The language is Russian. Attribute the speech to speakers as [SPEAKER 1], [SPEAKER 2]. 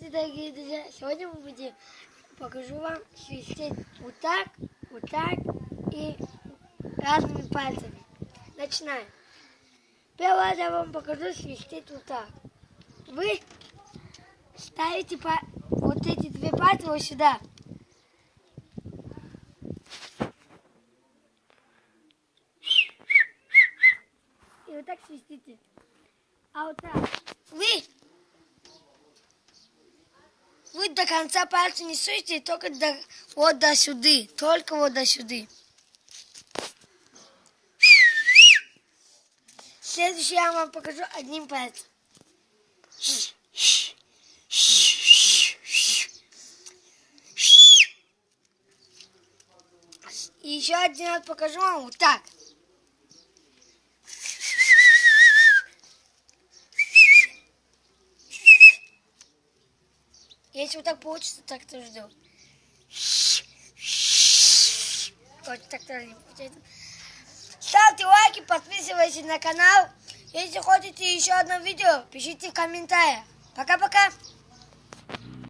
[SPEAKER 1] Здравствуйте, дорогие друзья! Сегодня покажу вам свистеть вот так и разными пальцами. Начинаем. Первое я вам покажу свистеть вот так. Вы ставите вот эти две пальцы вот сюда. И вот так свистите. А вот так. Вы до конца пальца не суете, только вот до сюда. Только вот до сюда. Следующее я вам покажу одним пальцем. И еще один раз покажу вам вот так. Если вот так получится, так тоже жду. Вот так тоже не получается. Ставьте лайки, подписывайтесь на канал. Если хотите еще одно видео, пишите в комментариях. Пока-пока.